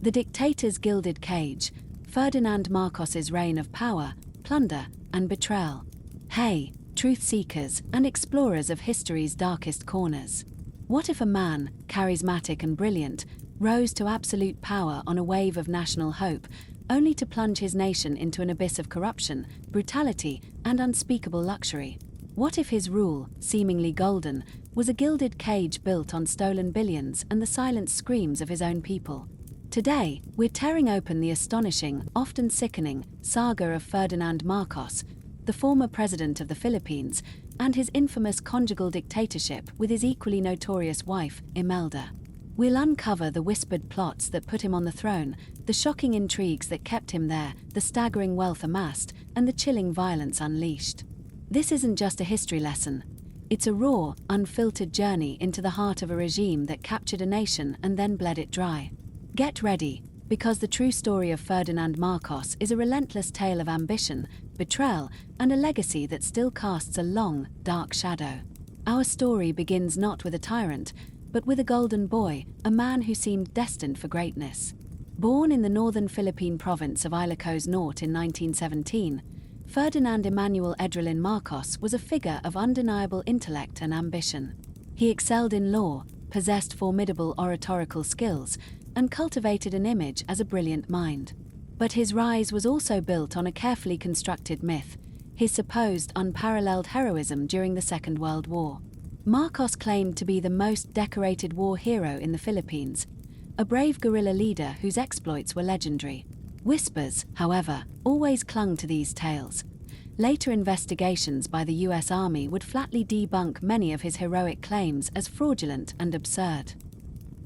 The dictator's gilded cage, Ferdinand Marcos's reign of power, plunder, and betrayal. Hey, truth seekers and explorers of history's darkest corners. What if a man, charismatic and brilliant, rose to absolute power on a wave of national hope, only to plunge his nation into an abyss of corruption, brutality, and unspeakable luxury? What if his rule, seemingly golden, was a gilded cage built on stolen billions and the silent screams of his own people? Today, we're tearing open the astonishing, often sickening, saga of Ferdinand Marcos, the former president of the Philippines, and his infamous conjugal dictatorship with his equally notorious wife, Imelda. We'll uncover the whispered plots that put him on the throne, the shocking intrigues that kept him there, the staggering wealth amassed, and the chilling violence unleashed. This isn't just a history lesson. It's a raw, unfiltered journey into the heart of a regime that captured a nation and then bled it dry. Get ready, because the true story of Ferdinand Marcos is a relentless tale of ambition, betrayal, and a legacy that still casts a long, dark shadow. Our story begins not with a tyrant, but with a golden boy, a man who seemed destined for greatness. Born in the northern Philippine province of Ilocos Norte in 1917, Ferdinand Emmanuel Edrelin Marcos was a figure of undeniable intellect and ambition. He excelled in law, possessed formidable oratorical skills, and cultivated an image as a brilliant mind. But his rise was also built on a carefully constructed myth, his supposed unparalleled heroism during the Second World War. Marcos claimed to be the most decorated war hero in the Philippines, a brave guerrilla leader whose exploits were legendary. Whispers, however, always clung to these tales. Later investigations by the US Army would flatly debunk many of his heroic claims as fraudulent and absurd.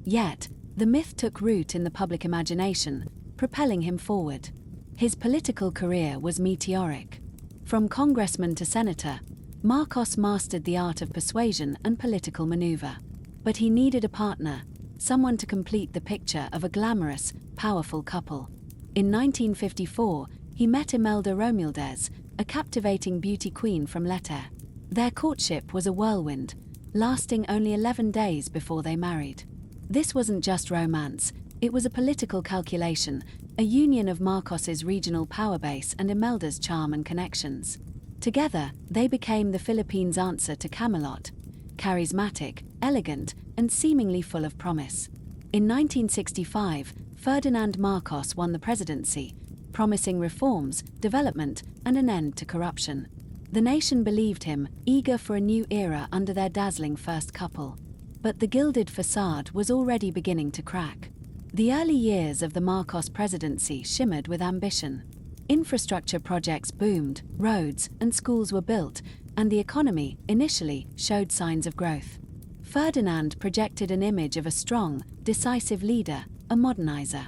Yet, the myth took root in the public imagination, propelling him forward. His political career was meteoric. From congressman to senator, Marcos mastered the art of persuasion and political maneuver. But he needed a partner, someone to complete the picture of a glamorous, powerful couple. In 1954, he met Imelda Romualdez, a captivating beauty queen from Leyte. Their courtship was a whirlwind, lasting only 11 days before they married. This wasn't just romance, it was a political calculation, a union of Marcos's regional power base and Imelda's charm and connections. Together, they became the Philippines' answer to Camelot, charismatic, elegant, and seemingly full of promise. In 1965, Ferdinand Marcos won the presidency, promising reforms, development, and an end to corruption. The nation believed him, eager for a new era under their dazzling first couple. But the gilded facade was already beginning to crack. The early years of the Marcos presidency shimmered with ambition. Infrastructure projects boomed, roads and schools were built, and the economy, initially, showed signs of growth. Ferdinand projected an image of a strong, decisive leader, a modernizer.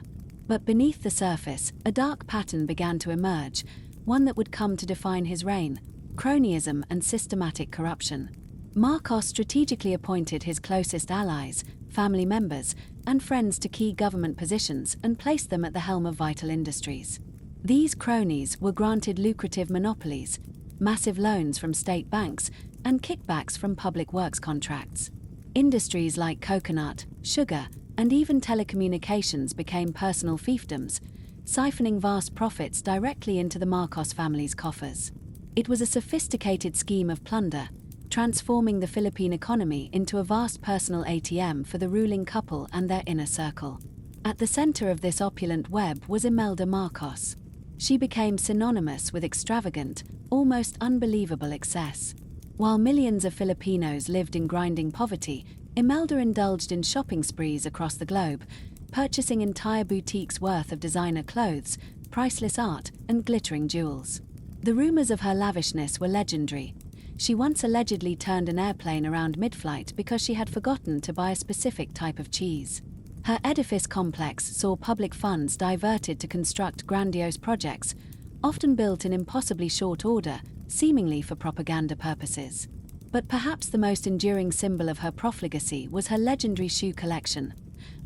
But beneath the surface, a dark pattern began to emerge, one that would come to define his reign: cronyism and systematic corruption. Marcos strategically appointed his closest allies, family members, and friends to key government positions and placed them at the helm of vital industries. These cronies were granted lucrative monopolies, massive loans from state banks, and kickbacks from public works contracts. Industries like coconut, sugar, and even telecommunications became personal fiefdoms, siphoning vast profits directly into the Marcos family's coffers. It was a sophisticated scheme of plunder, transforming the Philippine economy into a vast personal ATM for the ruling couple and their inner circle. At the center of this opulent web was Imelda Marcos. She became synonymous with extravagant, almost unbelievable excess. While millions of Filipinos lived in grinding poverty, Imelda indulged in shopping sprees across the globe, purchasing entire boutiques worth of designer clothes, priceless art, and glittering jewels. The rumors of her lavishness were legendary. She once allegedly turned an airplane around mid-flight because she had forgotten to buy a specific type of cheese. Her edifice complex saw public funds diverted to construct grandiose projects, often built in impossibly short order, seemingly for propaganda purposes. But perhaps the most enduring symbol of her profligacy was her legendary shoe collection,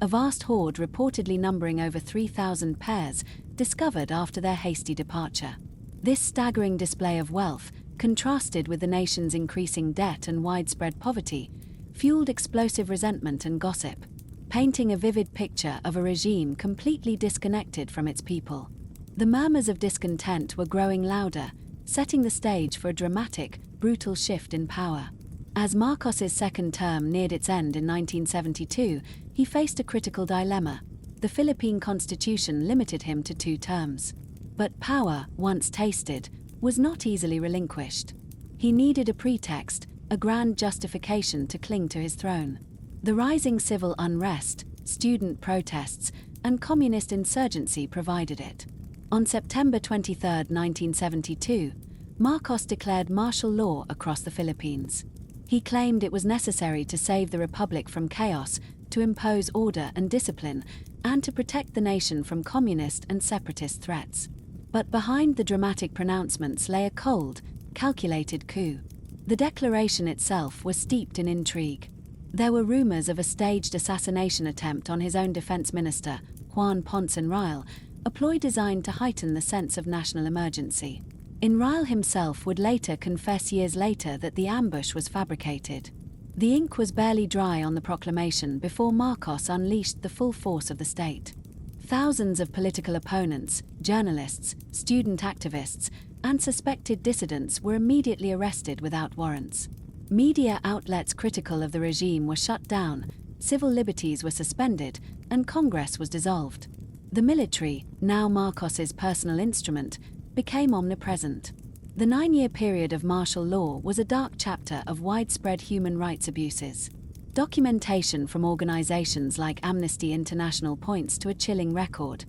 a vast hoard reportedly numbering over 3,000 pairs, discovered after their hasty departure. This staggering display of wealth, contrasted with the nation's increasing debt and widespread poverty, fueled explosive resentment and gossip. painting a vivid picture of a regime completely disconnected from its people. The murmurs of discontent were growing louder, setting the stage for a dramatic, brutal shift in power. As Marcos's second term neared its end in 1972, he faced a critical dilemma. The Philippine constitution limited him to 2 terms. But power, once tasted, was not easily relinquished. He needed a pretext, a grand justification to cling to his throne. The rising civil unrest, student protests, and communist insurgency provided it. On September 23, 1972, Marcos declared martial law across the Philippines. He claimed it was necessary to save the republic from chaos, to impose order and discipline, and to protect the nation from communist and separatist threats. But behind the dramatic pronouncements lay a cold, calculated coup. The declaration itself was steeped in intrigue. There were rumors of a staged assassination attempt on his own defense minister, Juan Ponce Enrile, a ploy designed to heighten the sense of national emergency. Enrile himself would later confess years later that the ambush was fabricated. The ink was barely dry on the proclamation before Marcos unleashed the full force of the state. Thousands of political opponents, journalists, student activists, and suspected dissidents were immediately arrested without warrants. Media outlets critical of the regime were shut down, civil liberties were suspended, and Congress was dissolved. The military, now Marcos's personal instrument, became omnipresent. The 9-year period of martial law was a dark chapter of widespread human rights abuses. Documentation from organizations like Amnesty International points to a chilling record.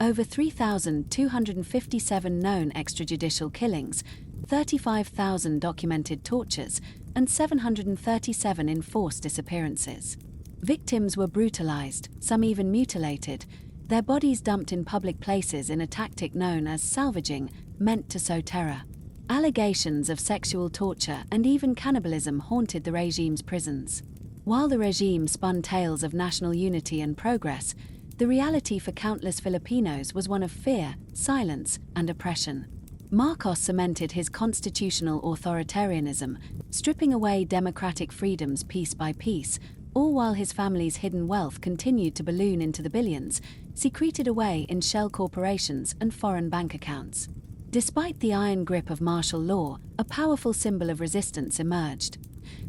Over 3,257 known extrajudicial killings, 35,000 documented tortures, and 737 enforced disappearances. Victims were brutalized, some even mutilated, their bodies dumped in public places in a tactic known as salvaging, meant to sow terror. Allegations of sexual torture and even cannibalism haunted the regime's prisons. While the regime spun tales of national unity and progress, the reality for countless Filipinos was one of fear, silence, and oppression. Marcos cemented his constitutional authoritarianism, stripping away democratic freedoms piece by piece, all while his family's hidden wealth continued to balloon into the billions, secreted away in shell corporations and foreign bank accounts. Despite the iron grip of martial law, a powerful symbol of resistance emerged.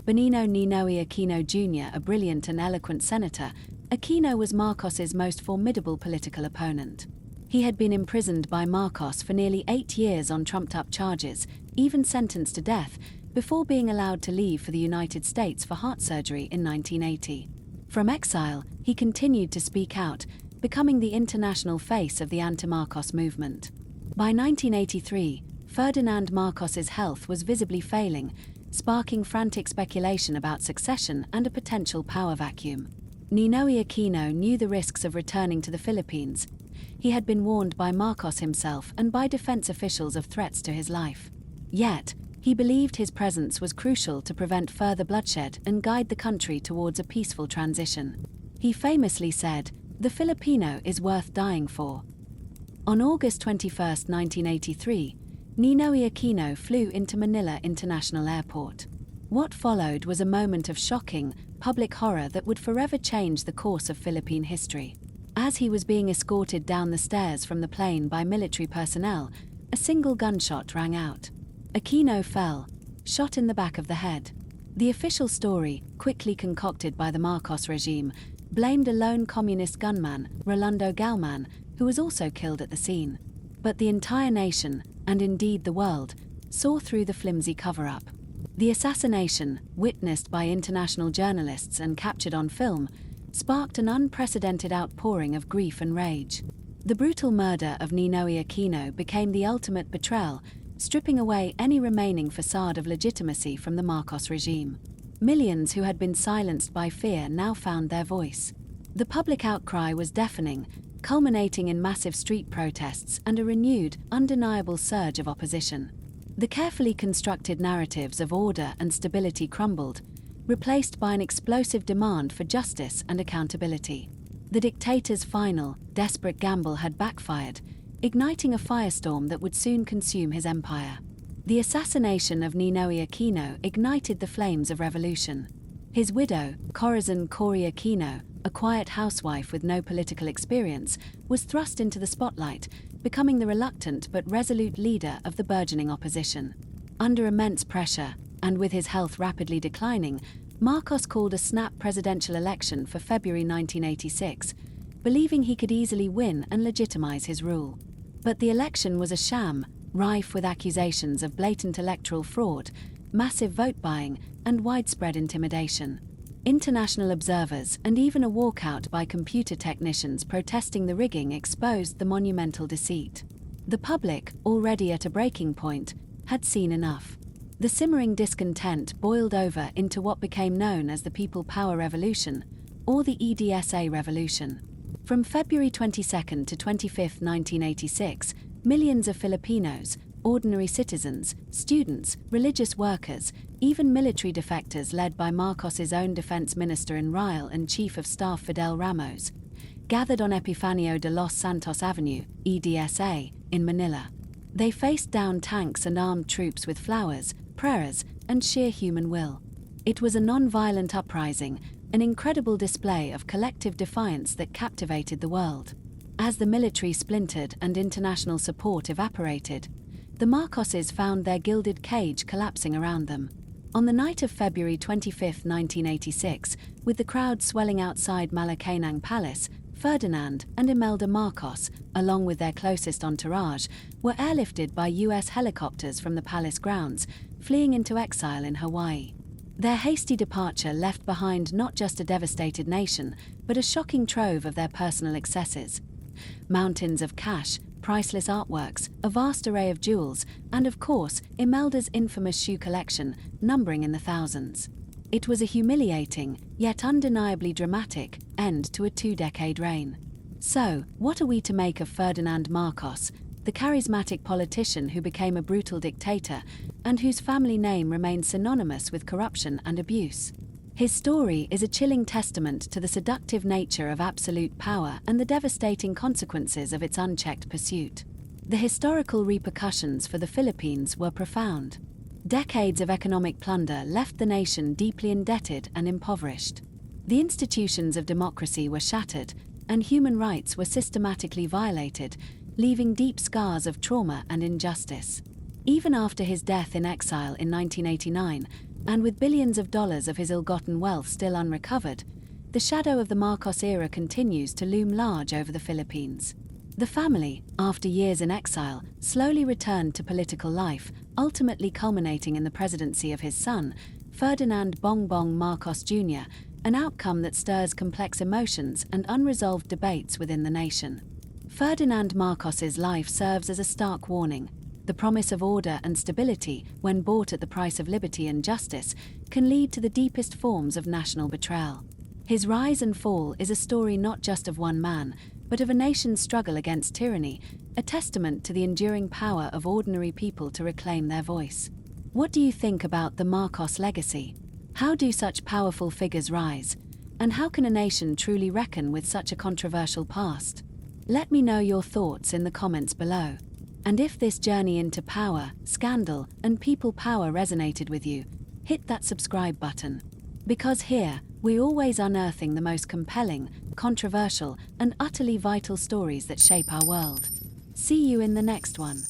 Benigno Ninoy Aquino Jr., a brilliant and eloquent senator, Aquino was Marcos's most formidable political opponent. He had been imprisoned by Marcos for nearly 8 years on trumped-up charges, even sentenced to death, before being allowed to leave for the United States for heart surgery in 1980. From exile, he continued to speak out, becoming the international face of the anti-Marcos movement. By 1983, Ferdinand Marcos's health was visibly failing, sparking frantic speculation about succession and a potential power vacuum. Ninoy Aquino knew the risks of returning to the Philippines. He had been warned by Marcos himself and by defense officials of threats to his life. Yet, he believed his presence was crucial to prevent further bloodshed and guide the country towards a peaceful transition. He famously said, "The Filipino is worth dying for." On August 21, 1983, Ninoy Aquino flew into Manila International Airport. What followed was a moment of shocking, public horror that would forever change the course of Philippine history. As he was being escorted down the stairs from the plane by military personnel, a single gunshot rang out. Aquino fell, shot in the back of the head. The official story, quickly concocted by the Marcos regime, blamed a lone communist gunman, Rolando Galman, who was also killed at the scene. But the entire nation, and indeed the world, saw through the flimsy cover-up. The assassination, witnessed by international journalists and captured on film, sparked an unprecedented outpouring of grief and rage. The brutal murder of Ninoy Aquino became the ultimate betrayal, stripping away any remaining facade of legitimacy from the Marcos regime. Millions who had been silenced by fear now found their voice. The public outcry was deafening, culminating in massive street protests and a renewed, undeniable surge of opposition. The carefully constructed narratives of order and stability crumbled, replaced by an explosive demand for justice and accountability. The dictator's final, desperate gamble had backfired, igniting a firestorm that would soon consume his empire. The assassination of Ninoy Aquino ignited the flames of revolution. His widow, Corazon Aquino, a quiet housewife with no political experience, was thrust into the spotlight, becoming the reluctant but resolute leader of the burgeoning opposition. Under immense pressure, and with his health rapidly declining, Marcos called a snap presidential election for February 1986, believing he could easily win and legitimize his rule. But the election was a sham, rife with accusations of blatant electoral fraud, massive vote buying, and widespread intimidation. International observers and even a walkout by computer technicians protesting the rigging exposed the monumental deceit. The public, already at a breaking point, had seen enough. The simmering discontent boiled over into what became known as the People Power Revolution, or the EDSA Revolution. From February 22 to 25, 1986, millions of Filipinos, ordinary citizens, students, religious workers, even military defectors led by Marcos's own defense minister in Ryle and Chief of Staff Fidel Ramos, gathered on Epifanio de los Santos Avenue, EDSA, in Manila. They faced down tanks and armed troops with flowers, prayers, and sheer human will. It was a non-violent uprising, an incredible display of collective defiance that captivated the world. As the military splintered and international support evaporated, the Marcoses found their gilded cage collapsing around them. On the night of February 25, 1986, with the crowd swelling outside Malacañang Palace, Ferdinand and Imelda Marcos, along with their closest entourage, were airlifted by US helicopters from the palace grounds, fleeing into exile in Hawaii. Their hasty departure left behind not just a devastated nation, but a shocking trove of their personal excesses. Mountains of cash, priceless artworks, a vast array of jewels, and of course, Imelda's infamous shoe collection, numbering in the thousands. It was a humiliating, yet undeniably dramatic, end to a 2-decade reign. So, what are we to make of Ferdinand Marcos, the charismatic politician who became a brutal dictator, and whose family name remains synonymous with corruption and abuse? His story is a chilling testament to the seductive nature of absolute power and the devastating consequences of its unchecked pursuit. The historical repercussions for the Philippines were profound. Decades of economic plunder left the nation deeply indebted and impoverished. The institutions of democracy were shattered, and human rights were systematically violated, leaving deep scars of trauma and injustice. Even after his death in exile in 1989, and with billions of dollars of his ill-gotten wealth still unrecovered, the shadow of the Marcos era continues to loom large over the Philippines. The family, after years in exile, slowly returned to political life, ultimately culminating in the presidency of his son, Ferdinand Bongbong Marcos Jr., an outcome that stirs complex emotions and unresolved debates within the nation. Ferdinand Marcos's life serves as a stark warning. The promise of order and stability, when bought at the price of liberty and justice, can lead to the deepest forms of national betrayal. His rise and fall is a story not just of one man, but of a nation's struggle against tyranny, a testament to the enduring power of ordinary people to reclaim their voice. What do you think about the Marcos legacy? How do such powerful figures rise? And how can a nation truly reckon with such a controversial past? Let me know your thoughts in the comments below. And if this journey into power, scandal, and people power resonated with you, hit that subscribe button. Because here, we're always unearthing the most compelling, controversial, and utterly vital stories that shape our world. See you in the next one.